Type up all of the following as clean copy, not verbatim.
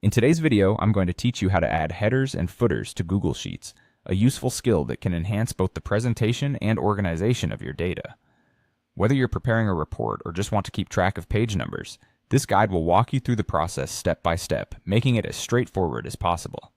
In today's video, I'm going to teach you how to add headers and footers to Google Sheets, a useful skill that can enhance both the presentation and organization of your data. Whether you're preparing a report or just want to keep track of page numbers, this guide will walk you through the process step by step, making it as straightforward as possible.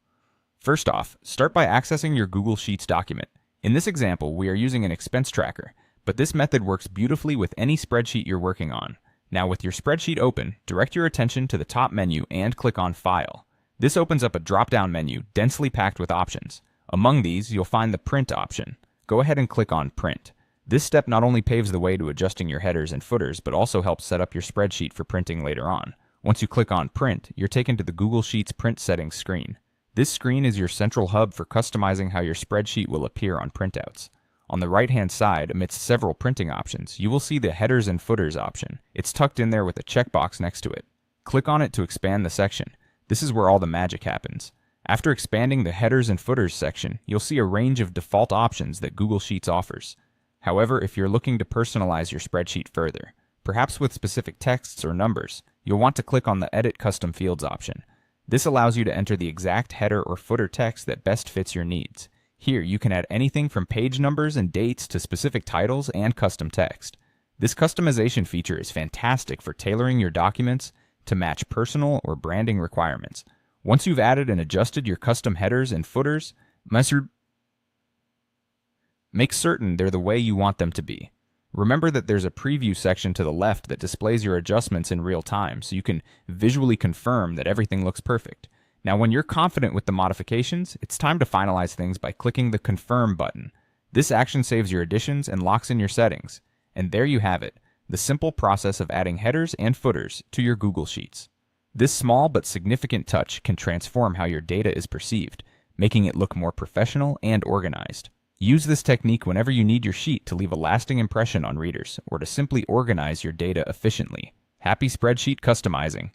First off, start by accessing your Google Sheets document. In this example, we are using an expense tracker, but this method works beautifully with any spreadsheet you're working on. Now with your spreadsheet open, direct your attention to the top menu and click on File. This opens up a drop-down menu densely packed with options. Among these, you'll find the Print option. Go ahead and click on Print. This step not only paves the way to adjusting your headers and footers, but also helps set up your spreadsheet for printing later on. Once you click on Print, you're taken to the Google Sheets Print Settings screen. This screen is your central hub for customizing how your spreadsheet will appear on printouts. On the right-hand side, amidst several printing options, you will see the Headers and Footers option. It's tucked in there with a checkbox next to it. Click on it to expand the section. This is where all the magic happens. After expanding the Headers and Footers section, you'll see a range of default options that Google Sheets offers. However, if you're looking to personalize your spreadsheet further, perhaps with specific texts or numbers, you'll want to click on the Edit Custom Fields option. This allows you to enter the exact header or footer text that best fits your needs. Here, you can add anything from page numbers and dates to specific titles and custom text. This customization feature is fantastic for tailoring your documents to match personal or branding requirements. Once you've added and adjusted your custom headers and footers, make certain they're the way you want them to be. Remember that there's a preview section to the left that displays your adjustments in real time, so you can visually confirm that everything looks perfect. Now, when you're confident with the modifications, it's time to finalize things by clicking the Confirm button. This action saves your additions and locks in your settings. And there you have it, the simple process of adding headers and footers to your Google Sheets. This small but significant touch can transform how your data is perceived, making it look more professional and organized. Use this technique whenever you need your sheet to leave a lasting impression on readers or to simply organize your data efficiently. Happy spreadsheet customizing!